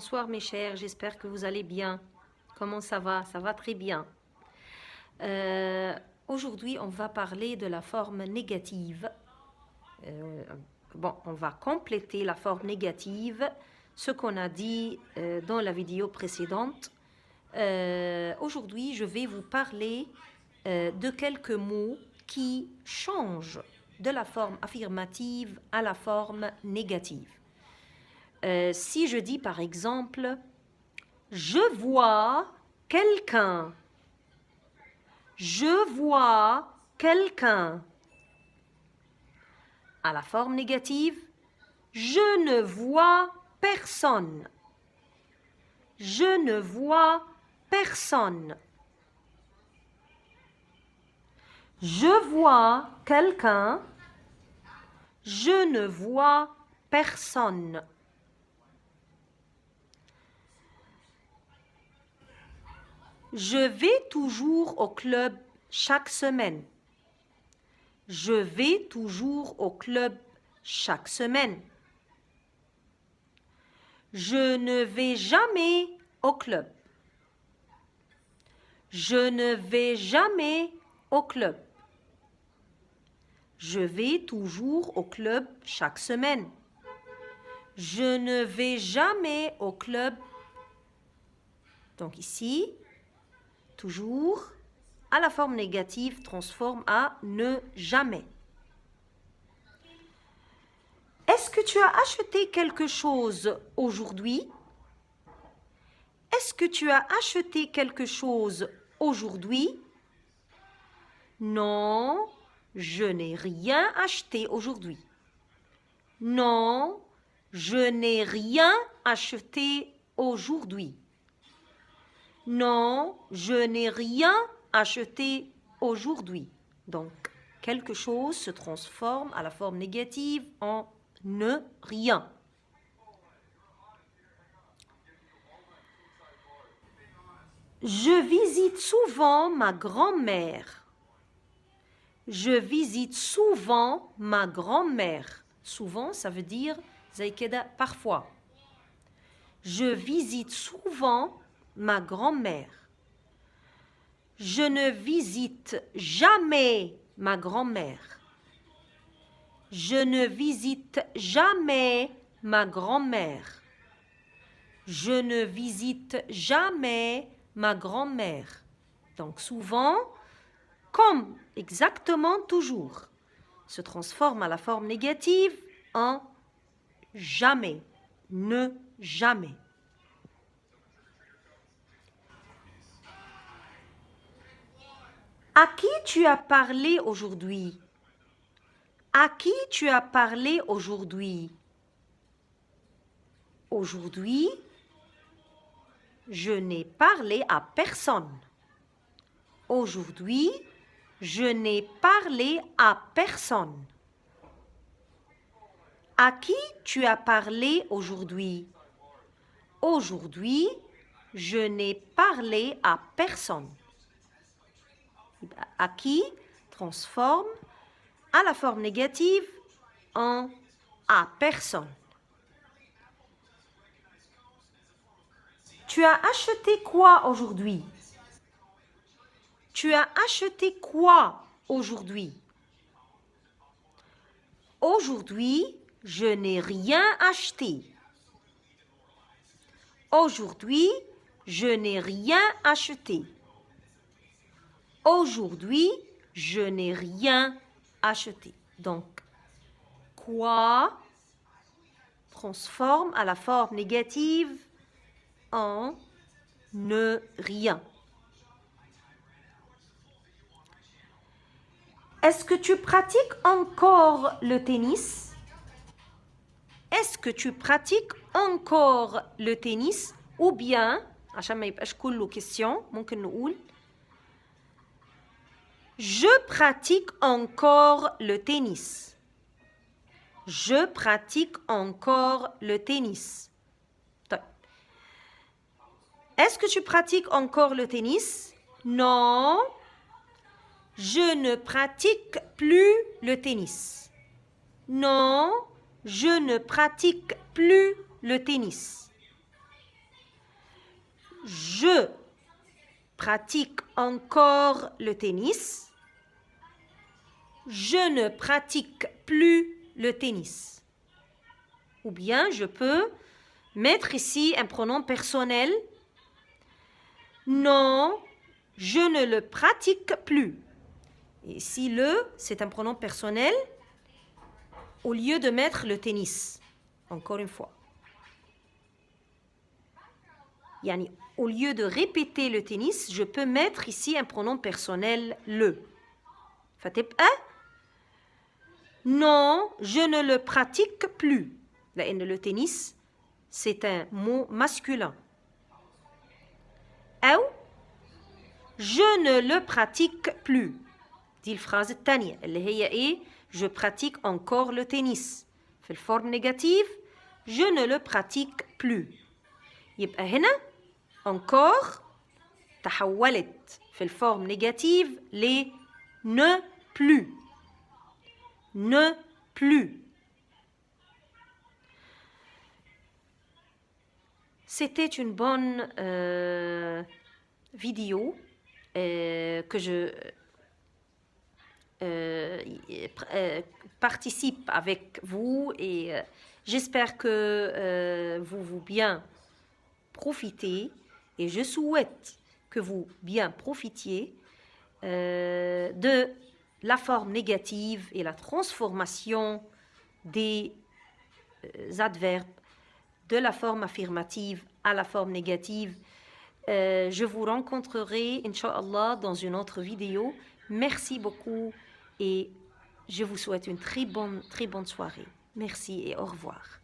Bonsoir mes chers, j'espère que vous allez bien. Comment ça va? Ça va très bien. Euh, Aujourd'hui, on va parler de la forme négative. Euh, on va compléter la forme négative, ce qu'on a dit dans la vidéo précédente. Aujourd'hui, je vais vous parler de quelques mots qui changent de la forme affirmative à la forme négative. Si je dis par exemple, je vois quelqu'un, je vois quelqu'un. À la forme négative, je ne vois personne. Je ne vois personne. Je vois quelqu'un, je ne vois personne. Je vais toujours au club chaque semaine. Je vais toujours au club chaque semaine. Je ne vais jamais au club. Je ne vais jamais au club. Je vais toujours au club chaque semaine. Je ne vais jamais au club. Donc ici, toujours, à la forme négative, transforme à ne jamais. Est-ce que tu as acheté quelque chose aujourd'hui? Est-ce que tu as acheté quelque chose aujourd'hui? Non, je n'ai rien acheté aujourd'hui. Non, je n'ai rien acheté aujourd'hui. Non, je n'ai rien acheté aujourd'hui. Donc, quelque chose se transforme à la forme négative en ne rien. Je visite souvent ma grand-mère. Je visite souvent ma grand-mère. Souvent, ça veut dire parfois. Je visite souvent ma grand-mère. Je ne visite jamais ma grand-mère. Je ne visite jamais ma grand-mère. Je ne visite jamais ma grand-mère. Donc souvent, comme exactement toujours, se transforme à la forme négative en jamais, ne jamais. À qui tu as parlé aujourd'hui? À qui tu as parlé aujourd'hui? Aujourd'hui, je n'ai parlé à personne. Aujourd'hui, je n'ai parlé à personne. À qui tu as parlé aujourd'hui? Aujourd'hui, je n'ai parlé à personne. À qui transforme à la forme négative en à personne. Tu as acheté quoi aujourd'hui? Tu as acheté quoi aujourd'hui? Aujourd'hui, je n'ai rien acheté. Aujourd'hui, je n'ai rien acheté. Aujourd'hui, je n'ai rien acheté. Donc, quoi transforme à la forme négative en ne rien. Est-ce que tu pratiques encore le tennis? Est-ce que tu pratiques encore le tennis? Ou bien, عشان ما يبقاش كله question, ممكن نقول je pratique encore le tennis. Je pratique encore le tennis. Est-ce que tu pratiques encore le tennis? Non, je ne pratique plus le tennis. Non, je ne pratique plus le tennis. je pratique encore le tennis. Je ne pratique plus le tennis. Ou bien je peux mettre ici un pronom personnel. Non, je ne le pratique plus. Et ici, le, c'est un pronom personnel au lieu de mettre le tennis. Encore une fois. Yani, au lieu de répéter le tennis, je peux mettre ici un pronom personnel le. فتبقى non, je ne le pratique plus. لأن le tennis, c'est un mot masculin. أو je ne le pratique plus. دي الفرازة الثانية اللي هي إيه؟ Je pratique encore le tennis. في الفورم négative, je ne le pratique plus. يبقى هنا encore تحولت في الفورم négative ل ne plus. Ne plus. C'était une bonne vidéo que je participe avec vous et j'espère que vous bien profitez et je souhaite que vous bien profitiez de la forme négative et la transformation des adverbes de la forme affirmative à la forme négative. Je vous rencontrerai, Inch'Allah, dans une autre vidéo. Merci beaucoup et je vous souhaite une très bonne soirée. Merci et au revoir.